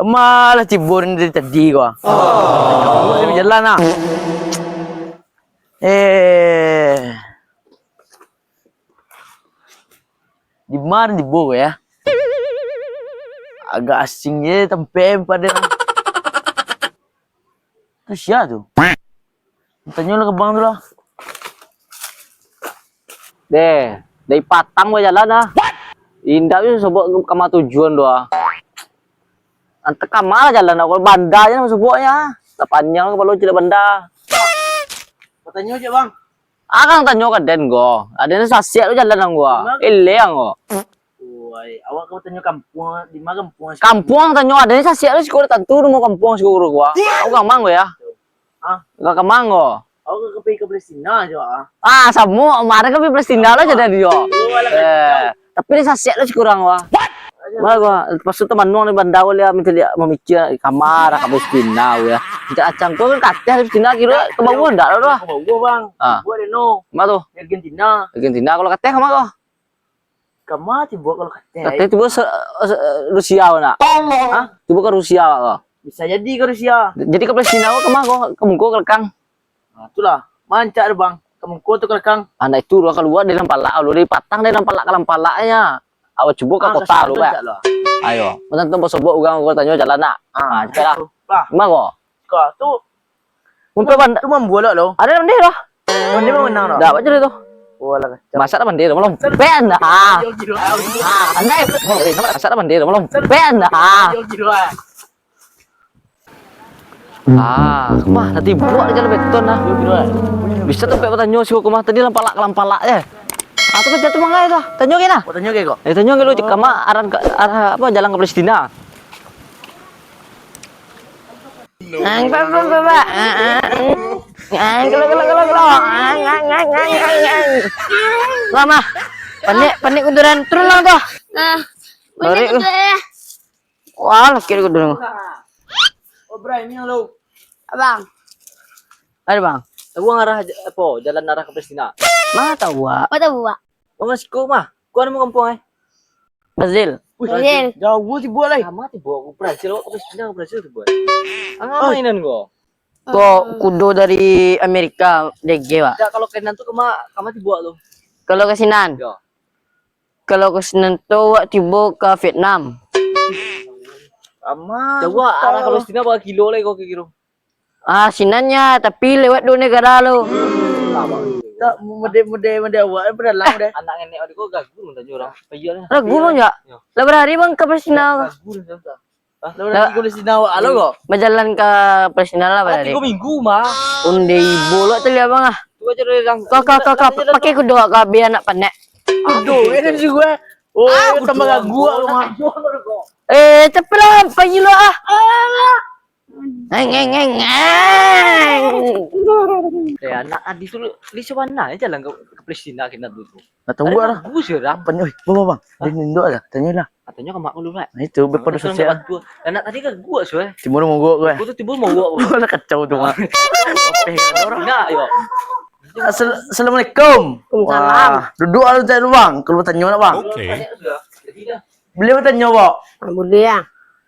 Malah ciburin dari tadi gua. Oh. Jalan ah. Di mana di Bogo ya? Agak asing ya tempe pada. Terus ya tuh. Tanya lah ke bang dulu. Dari Patang gua jalan ah. Indah itu sebut kama tujuan doa. Ante kamar jalan aku bandanya sebutnya. Panjang kalau tidak banda. Tanya aja bang. Akang tanya ke den go. Adanya sasiak lu jalan gua. Ile go. Woi, awak kau tanya kampung di mana kampung? Kampung tanya adanya sasiak lu sekolah tentu mau kampung sekolah gua. Aku gak manggo ya. Ah, gak kemanggo. Aku ke Palestina aja. Ah, semua kemarin ke Palestina lo jadi dia. Tapi dia sasiak lu kurang gua. Malah gua pas itu teman nuang di bandar ya minta dia memikir kamar ke Palestina ya. Tidak acang tuh kan katanya Palestina kira ke bawah ndak lo doh. Ke bawah bang. Gua Reno. Ma tuh? Argentina. Argentina kalau katanya kemana kok? Kemana sih buat kalau katanya? Katanya tiba Rusia nak. Hah? Tiba ke Rusia kok. Bisa jadi ke Rusia. Jadi ke Palestina kok kemana kok? Ke Mungko ke Lekang. Nah, itulah manca bang. Ke Mungko tuh ke Lekang. Anak itu udah keluar dari Lampalak, lu dari Patang dari Lampalak ke Lampalaknya. Awak coba ke kota lu pak. Ayo, mana tuh sobok ugang gua tanya jalan nak. Ah, cepet lah. Kemana kok? Kau tuh Untuk bandar. tu membuat lo. Ada bandar lah. Bandar mau menang lo. Dah baca itu. Wala kacau. Masa ada bandar belum? Ben dah. Anda masa ada bandar belum? Ben dah. Kumah nanti buat aja beton lah. Bisa tuh tanya sih kumah tadi lampalak ya. Atau kerja tuh mangai tuh. Tanya kena. Tanya ke kok. Tanya ke lu kama arah apa jalan ke Palestina. Lama. Panik kuduran turun lang to. Mari. Wah, laki kuduran. Oh, Bray, ini halo. Abang. Ada bang. Aku ngarah apa? Jalan arah ke Palestina. Mana tahu wa? Apa tahu wa? Mas ko mah. Ku anu mau kampung Brazil. Brazil. Jauh sih buat lagi. Sama tiba aku Brazil, aku Palestina ke Brazil tuh buat. Mainan gua. Kok kudo dari Amerika DG wa? Ya kalau kenan tuh kama tiba lu. Kalau ke Sinan. Ya. Kalau ke Sinan tuh wa tiba ke Vietnam. Ama. Coba arah ke Palestina berapa kilo lagi kok kira? Ah, Sinannya tapi lewat dua negara lo. Tak mode awak berdalang deh. Anak nenek adik gua gagu tanya orang. Payah. Ragu mau enggak? Lah berhari bang ke Palestina. Gagu dah. Lalu nanti di sini awak halo kok. Berjalan ke Palestina lah berhari. 3 minggu mah. Undi bolok tuh lihat bang ah. Coba cari orang. Kak pakai kudo kak biar anak panek. Aduh, ini sih gue. Oh, tambah gak gua lu mah. Tapi lah pagi lo ah. Ngeng. Ya anak adi tuh di sana aja jalan ke Palestina kita dulu. Atau gua lah. Gue sih orang. Apa nih? Bang. Di Indo ada. Tanya lah. Katanya ke mak lu lah. Nah itu berpada sosial. Anak tadi ke gua sih. Timur mau gua gue. Gua tuh timbul mau gua. Gua kacau tuh mah. Nah, yo. Assalamualaikum. Wah, duduk aja cari bang. Kalau tanya bang. Oke. Beliau tanya bang. Boleh ya.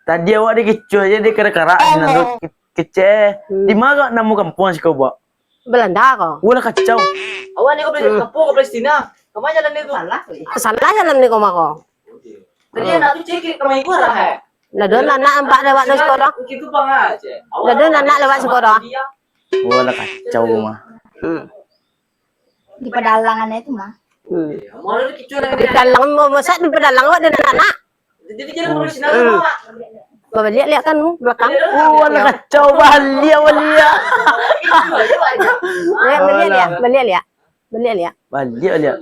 Tadi awak di kecoh aja di kera-kera nanti kece. Di mana namu kampung sih kau bang? Belanda kok. Gua lah kacau. Awan nih ke kampung ke Palestina. Kemana jalan itu? Salah jalan nih kok mako. Tadi anak tuh cek ke gua lah. Lah don anak empat lewat dari sekolah. Gitu bang aja. Lah don anak lewat sekolah. Gua lah kacau mah. Di pedalangan itu mah. Mau lu kicau Di dalam mau masak di pedalang awak dan anak. jadi jalan ke Palestina sama. Bapak lihat kan belakang. Gua lah kacau bahagia walia. Beliau lihat. Bahagia lihat.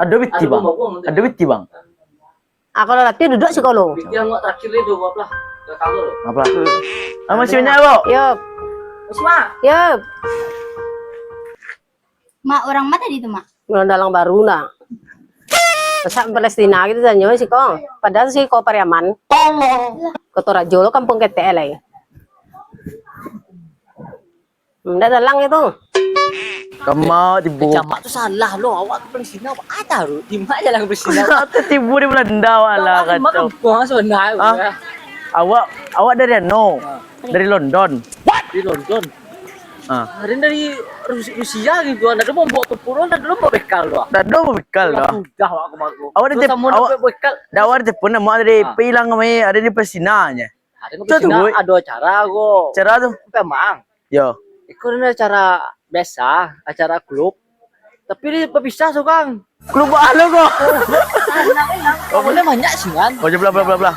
Ada biti bang. Ada biti bang. Aku lagi duduk sekolah. Yang terakhir itu apa? Kalau Apa? Masih banyak bang. Yuk. Usma. Yuk. Mak orang mata di itu mak. Dalang baru nak. Masa Palestina gitu tanya sih kok. Padahal sih kok Pariaman. Kota Rajo lo kampung KTL ya. Enggak dalang itu. Kamu tibu. Camat tuh salah lo, awak ke Palestina apa ada lo? Di mana jalan ke Palestina? Tibu di Belanda wala kacau. Kau sebenarnya. Awak dari ano? Dari London. Di London. Ah. Hari dari Rusia gitu, ada mau bawa kepulauan, ada mau bawa bekal lo. Dado mo bikal do. Sudah aku malu. Awak dari mau awak bekal. dawar te pun mo dari pilang kami ada di Palestina nya. Ada ke Palestina ada acara go. Cara tuh. Memang. Yo. Itu ada acara biasa, acara klub. Tapi dia berpisah so Kang. Klub alo ko. Kamunya banyak sih kan? Oh, bla bla bla bla.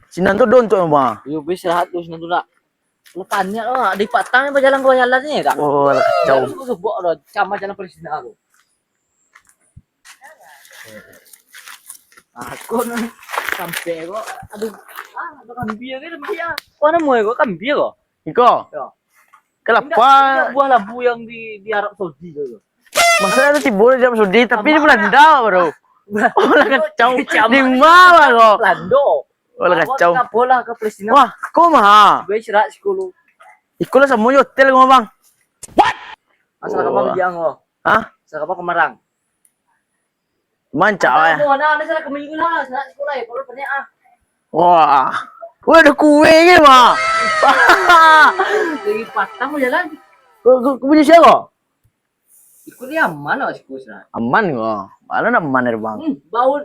Sinan tuh don tuh mah. Yo bis rehat terus nanti nak. Lupannya lo di Patang apa jalan gua jalannya ya, Kang? Oh, kacau. Aku sebut lo sama jalan Palestina aku. Aku nih sampai kok aduh ada kambing kan dia. Kok ada mau kok kambing kok? Iko. Ya. Kenapa? Buah labu yang di Arab Saudi gitu. Masalah itu tibu di Arab Saudi tapi di Belanda bro. Oh, kacau. Di mana kok? Lando. Oh, kacau. Nggak boleh ke Palestina. Wah, kok mah? Gue istirahat sekolah. Iko lah sama hotel ngomong bang. Asal kamu bilang kok. Hah? Asal kamu kemarang. Manca ya. Mau ada salah keminggu lah, salah sekolah ya. Kalau banyak ah. Wah. Wah, ada kue ni mah. Dari Patang mau jalan. Kau punya siapa? Ikut dia mana sih kusra? Aman kok. Mana aman ya bang? Bau.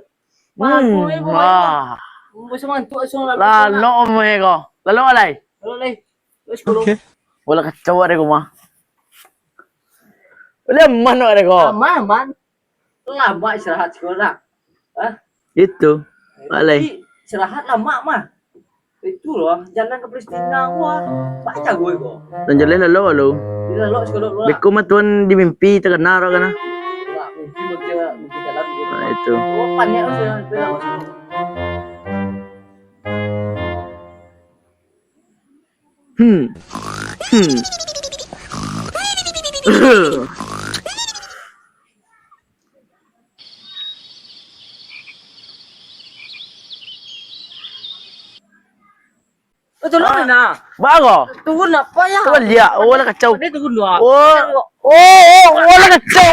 Mantu eh Wah. Mau mantu asal Lalu om kok. Lalu alay. Lalu leh. Terus kalau Wala kacau ada kau mah. Wala aman ada kau. aman. Lama istirahat sekolah. Hah? Itu. Alay. Istirahat lama mah. Itu loh, jalan ke Palestina gua. Baca gue kok. Dan jalan lalu lalu. Di lalu sekolah lu lah. Beko mah tuan di mimpi terkena orang kana. Mungkin jalan gitu. Nah, itu. Oh, panik sudah bilang. Hmm. Betul lah nah. Bago. Turun apa ya? Tuan lihat. Oh, wala kacau. Dia turun doang. Wala kacau.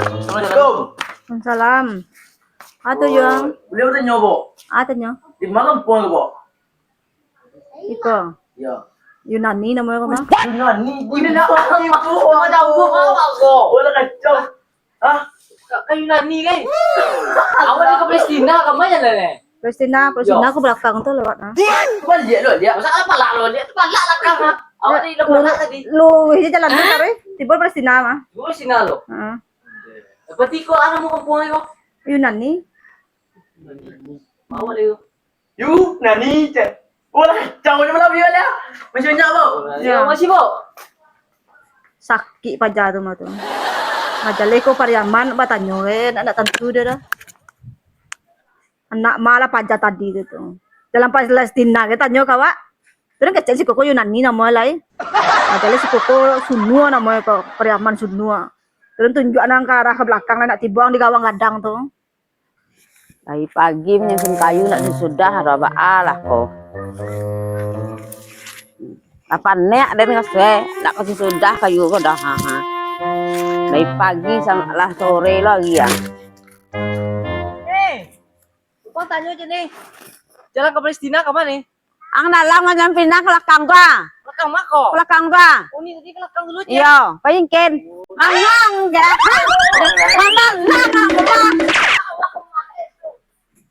Assalamualaikum. Salam. Ato yang, Beliau tanya bo. ato nyo. Di mana pun bo? Iko. Ya. Yunani namanya ko mah. Ni di na ako. Wala kacau. Hah? Kayu nani kan? Awak di ke Palestina kamu aja lah. Palestina aku belakang tuh lewat na. Cuba lihat lo dia. Masa apa lah lo dia tu balak lah kan? Awak di belakang tadi. Lu ini jalan tuh tapi tiba Palestina mah. Gue Palestina lo. Heeh. Berarti kau anak mau kampung kau? Yunani. Awak dia. Yu, nani je. Wala kacau ni malam dia lah. Macam banyak bo. Ya masih bo. Sakit paja tuh mah tuh. Majale ko Pariaman batanyo anak tentu dia dah. Anak malah paja tadi gitu. Dalam Palestina kita tanyo kawa. Terus kecil si koko Yunani namanya lain. Majale si koko Sunua namanya Pariaman Sunua. Terus tunjuk anak ke arah ke belakang nak tibuang di gawang gadang tuh. Dari pagi menyusun kayu nak sudah ada lah kok. Apa nek dan kasih nak kasih sudah kayu kok dah. Dari pagi sampai sore lagi ya. Kau tanya aja nih. Jalan ke Palestina kemana nih? Ang dalang macam pindah ke belakang gua. Belakang mako. Belakang gua. Oh ini tadi ke belakang dulu aja. Iya, payungkin. Angang ya. Mana nana gua.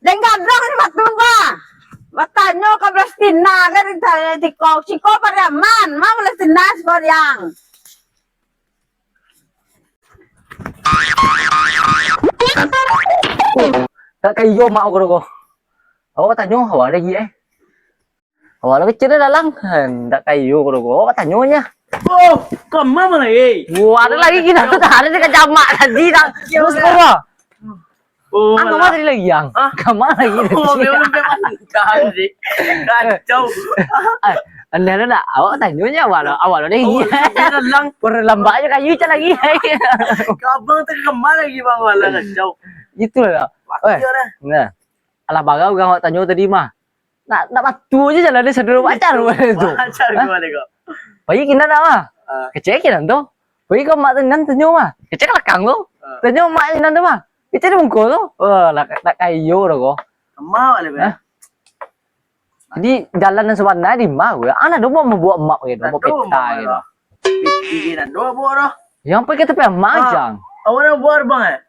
Dengan dong batu gua. Batanyo ke Palestina kan di Siko Pariaman, mau Palestina sekolah. Tak kayu mak aku. Awak tanya awak ada gì ấy? Awak ada kecil dalang. Tak kayu aku. Awak tanya. Oh, kamu mana ni? Wah, ada lagi kita tuh ada dekat jamak tadi dah. Terus apa? Oh, Ang kamu tadi lagi yang? Kamu lagi. Oh, memang kali. Kacau. Anda ada tak? Awak tanya awak ada Oh, gì? dalang. Perlambaknya kayu je lagi. Kabang tu kemana lagi bang? Wala kacau. Gitu lah. Dia dah. Nah. Alah bagau kau tanya tadi mah. Nak batu aja jalan dia sedulur pacar itu. Pacar gua deh kok. Bayi kita nak mah. Kecekin tu. Bayi kau mak tenan tanya mah. Kecek lekang tu. Tanya mak tenan tu mah. Kecek mungko tu. Nak kayu dah kau. Mau ale be. Jadi jalan yang sebenarnya di mah gue. Anak tu mau membuat mak gitu, mau pita gitu. Iki na do bo ro. Yang pergi kita pergi majang. Awak nak buat bang eh?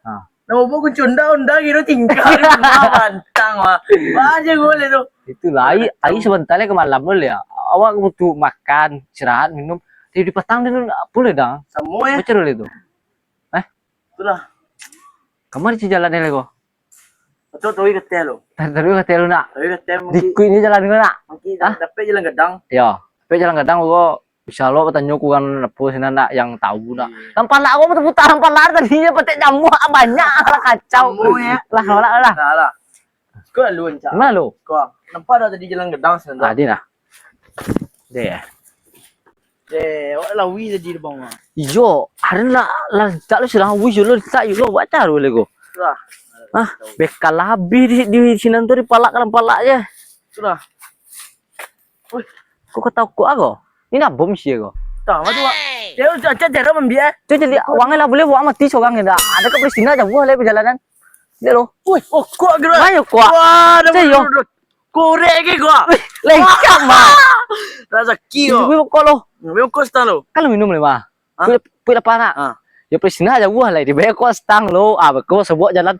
Nak buat ku cunda gitu tinggal bantang mah. Aja boleh tu. Itulah, ai sebentarnya ke malam dulu ya. Awak butuh makan, istirahat, minum. Jadi di petang dia boleh dah. Semua ya. Baca dulu itu. Itulah. Kamu di jalan ini kok. Betul tuh kete lo. Tadi kata lu nak. Tapi kete Di kui ini jalan ini nak. mungkin dapat jalan gedang. Ya, tapi jalan kadang kok bisa lo bertanya ku kan apa sih nak yang tahu nak. Tempat lah aku putar tempat lah tadinya petik jamu banyak lah kacau. Ya. Lah. Lah. Kau lu encak. Mana lo? Kau nampak dah tadi jalan gedang sebentar. Tadi nah. Deh. Awak lawi tadi bang. Iyo, hari lah tak lu sedang wis lu tak yo baca lu lego. Sudah. Bekal habis di sini tuh di palak ya. Sudah. Kok kata aku? Ini apa bom sih aku? Tahu mah tu. Dia udah cara membiak. Tuh jadi uangnya lah boleh buat mati seorang ya. Ada ke Palestina aja boleh perjalanan. Dia lo. Wih, kuat gerak. Ayo kuat. Wah, Saya yo. korek ke kuat. Lengkap mah. Rezeki Gue kau. kok lo. Memang kau stang lo. Kan minum le mah. Punya apa nak? Ya Palestina aja buah lah. Di bayar kau stang lo. Kau sebuah jalan.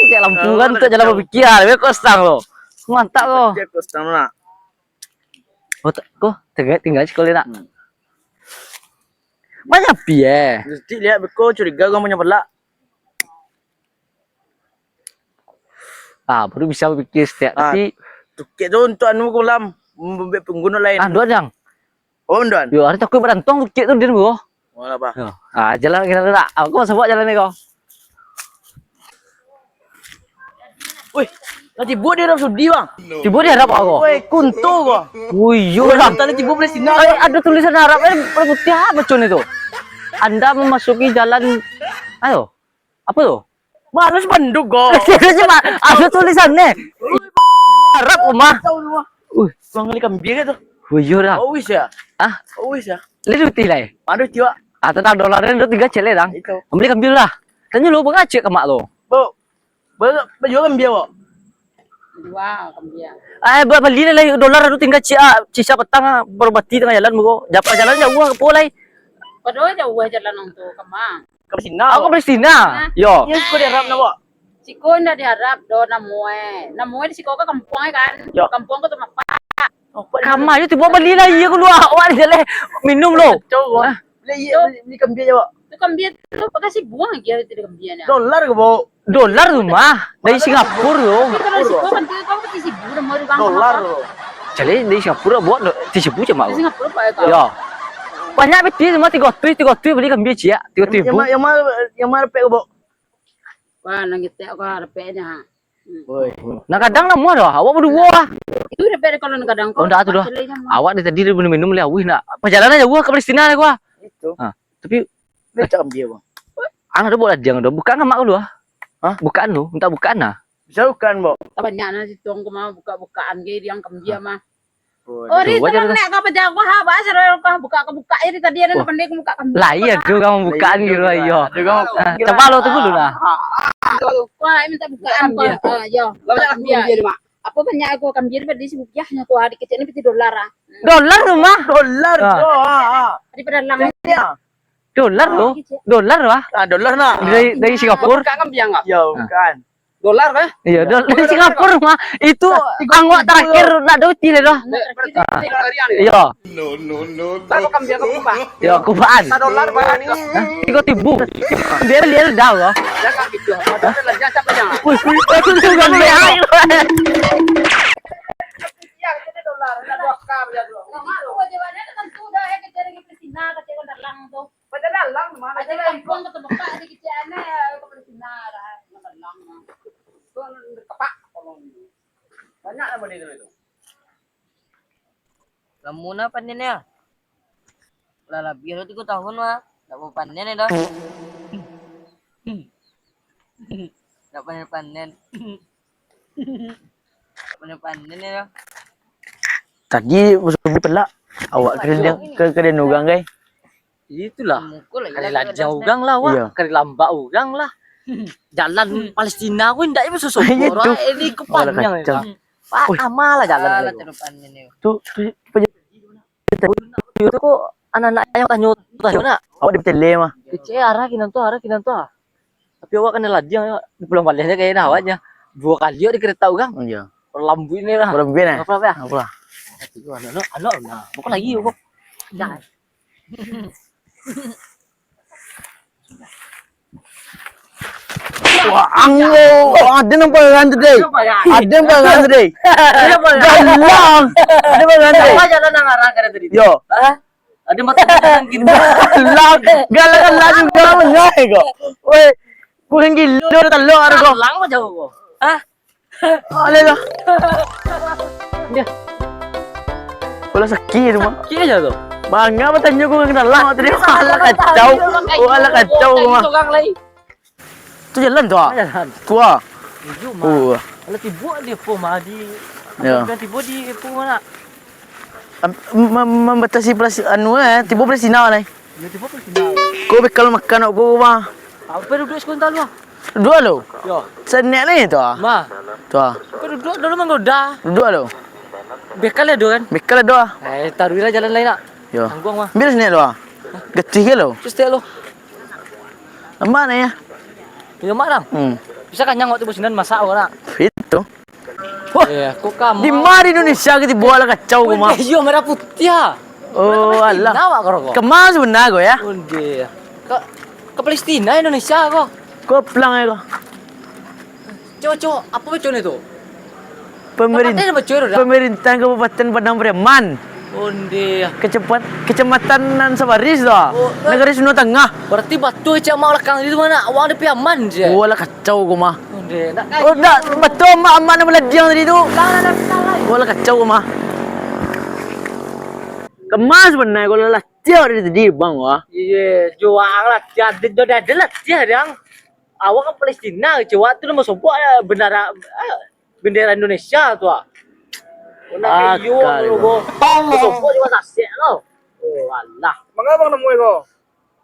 Kayak lampu kan tuh jalan berpikir. Bayar kau stang lo. Mantap kau. Dia kau stang nak. Oh, kok tinggal sekolah nak. Banyak piye. Mesti lihat kau curiga kau punya pelak. Baru bisa berpikir setiap tapi Tukik tu untuk anu kolam pengguna lain. dua jang. Oh, ndan. Yo, ada takut berantong tukik tu dia bro. Wala ba. Jalan kita tak. Aku masih buat jalan ni kau. Wih, nanti buat dia dalam sudi bang. Tiba dia harap aku. Wih, kuntu kau. Wih, yo lah. Tadi tiba Palestina. Ada tulisan Arab putih apa cun itu? Anda memasuki jalan. Ayo. Apa tu? Mana sepanduk kau? Cuma ada tulisannya. Arab rumah. Tahu semua. Bang kali kambing itu. Wih, yo lah. Oh wis ya. Ah, Oh wis ya. lihat putih lah. Aduh tiwa. Tentang dolarnya itu 3 cele dang. Itu. Ambil ambil lah. Tanya lu bengacek ke mak lu. Bo. Baju kambing kok. Wow, kambing. Beli lah dolar itu tinggal cisa petang berbati tengah jalan buko. Japa jalan jauh ke polai. Padahal jauh jalan untuk kemang. Ke Palestina. Aku Palestina. Yo. Yes, kau di Arab nak kok. Siko ndak diharap do namuai di siko ke kampung kan. Yo. Kampung ke tempat Kamu ayo tiba beli lah iya aku luar awak jalan minum lo. Coba. Beli kambing aja kok. itu kambing itu kasih buang lagi itu kambiannya. Dolar ke bo? Dolar tuh mah dari Singapura yo. Kalau siko kan itu kau kasih buang mau di Dolar. Jadi dari Singapura buat disebut cuma. Singapura pak kau. Yo. Banyak betul semua 300 beli kambing cia 300 ribu. Yang mana pek ke bo? Wah nangis aku harapnya. Boy. Nah kadang nak muat dah. Awak berdua lah. Itu udah beda kalau kadang kau. Oh dah tu dah. Awak dari tadi dia minum lah. Wih nak perjalanan jauh ke Palestina lah gua. Itu. Tapi Dia cakap dia bang. anak ada buat dia dah. Bukan mak lu ah. Hah? Bukan lu, minta bukaan lah. Bisa bukan bo? Banyak nasi tuang aku mau buka-bukaan gini yang kambing mah. Boy. Oh, di wajar terang nek kau pejak kau ha bahasa kau buka ini tadi ada pandai kau buka kambing. Lah iya tu kamu bukaan gitu iyo. Coba lo tunggu dulu lah. Wah, minta bukaan kau. Yo. Kambing. Apa banyak aku kambing pada si bukiahnya kau hari kecil ini peti dolar ah. Dolar tu mah. Dolar. Daripada lang. Dolar lo. Dolar lah. Dolar nak. Dari Singapura. Buka kambing enggak? Ya bukan. Dolar kah? Iya, dari Singapura mah. Itu anggota terakhir nak duti lah dah. Iya. Kalau kambing aku buka. Ya, kubaan. Dolar bahan ini. 3.000. Dia dah loh. Jangan gitu. Ada lagi siapa yang? Wih, aku juga beli air. Ya, kita dolar. Ada 2K ya, bro. Aku wajibannya kan sudah ya kejar ke Palestina, kecewa dalang tuh. Pada dalang mana? Ada kampung ketemu Pak di kecana ke Palestina lah. Dalang. Kepak tolong. Banyak apa itu? Lamuna panen ya. Lalabiro 3 tahun mah. Tak mau panen ya dah. Tak panen. Panen ya. Tadi musuh pelak. Awak keren ugang guys. Itulah. Mukul Kali lajang ugang lah, Iya. wah. Kali lambak ugang lah. Jalan Palestina aku ndak bisa sopor. Itu. Ini kepanjang kacau. ya. Pak, lama lah jalan. Salah itu. terus panen ya. Tuh Itu kok anak-anak yang tanya tanya nak. awak di tele mah. Kece arah kinan tuh. Tapi awak kena lajang ya. Di pulang baliknya kayaknya awaknya. 2 kali ya di kereta ugang. Iya. Lambu ini lah. Berapa ben? Apa ya? Apa? Itu anak. Nah, bukan lagi kok. Jangan. Wah, anggo. Ada nampak ganti deh. Ada nampak ganti deh. Galang. Ada nampak ganti. Apa jalan nang arah kare tadi? Yo. Hah? Ada mata jalan gini. Galang. Galang lagi galang mengai kok. Woi. Bukan gilo talo ada kok. Lang mo jauh kok. Hah? Ale lah. Dia. Bola sakit mah. Kira aja tuh. Bangga apa tanya gue kenal lah tadi ala kacau. Oh ala kacau mah. Tukang lagi. Tu jalan tu ah. Jalan. Tu ah. Itu Oh. mah. Kalau tibu dia po mah di. Ya. Kan tibu di po mana? Membatasi plus anu tiba plus sina nih. Ya tibu po sini. Kau bekal makan aku mah. Apa duduk sekolah lu? Dua lo. Yo. Senek ni tu ah. Mah. Tu ah. Kau duduk dulu mah goda. Dua lo. Bekal ya kan? Bekal dua. Taruhlah jalan lain nak. Yo. Tanggung mah. Biar senek lo ah. Getih ke lo. Terus dia lo. Mana ya? Ya mak nang. Bisa kan nyangok tibu sinan masak orang. Itu. Iya, kok kamu. Di mana Indonesia kita buat ala kacau kau mah. Iya merah putih ya. Oh Allah. Nawa kok. Kemas benar kau ya. Undi. Ke Palestina Indonesia kok. Kau pelang ya kau. Coba apa bacaan itu? Pemerintah Apa bacaan dah? Pemerintah Kabupaten Padang Breman. Undi. Kecamatan Sabaris tu. Oh, Negara Sunda Tengah. Berarti batu cak mau lekang itu mana? Awak ada piaman je. Oh ala kacau kau mah. Undi. Nak Oh dah betul mak aman yang meladiang tadi tu. salah. Oh ala kacau kau mah. Kemas benar kau latihan dari tadi bang wah. Iya, juang lah. Jadi dah lah dia yang. Awak ke Palestina, Jawa tu nama sopo ya bendera Indonesia tu ah. Nak iyo lo. Sopo juga tasik lo. Oh Allah. Mengapa nemu kau?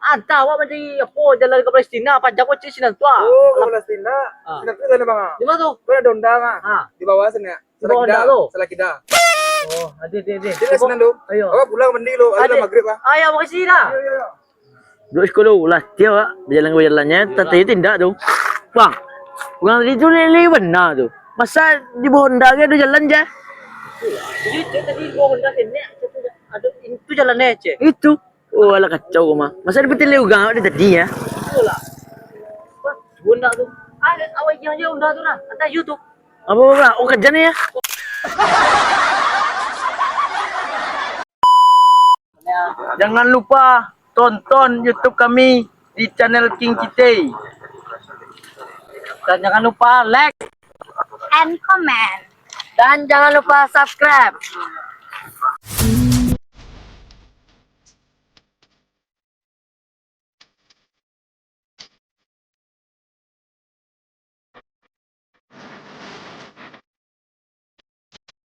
Anta awak macam apa jalan ke Palestina pajak kau cik sinan tu ah. ke Palestina. Ah. Kita ke sana bang. Di mana tu? Kau ada undangan Ah. di bawah sana. Di bawah dah lo. Selakida. Oh, ada. Di sana lu. Ayo. Awak pulang mandi lu. Ada. Maghrib ah. Ayah mau kasih dah. Dua sekolah lah dia wak berjalan-jalannya tapi tindak tu. Bang. Orang tadi tu lele benar tu. Masa di bawah Honda ke ada jalan je? Jadi tadi gua hendak sini ada itu jalannya cik. Itu. Oh ala kacau kau mah. Masa di betul ugang ada tadi ya. Itulah. Wah, bunda tu. Ada awak yang jauh dah tu nah. Anta YouTube. Apa? Oh kerja ni ya. Jangan lupa tonton YouTube kami di channel King Cite. Dan jangan lupa like And comment. dan jangan lupa subscribe.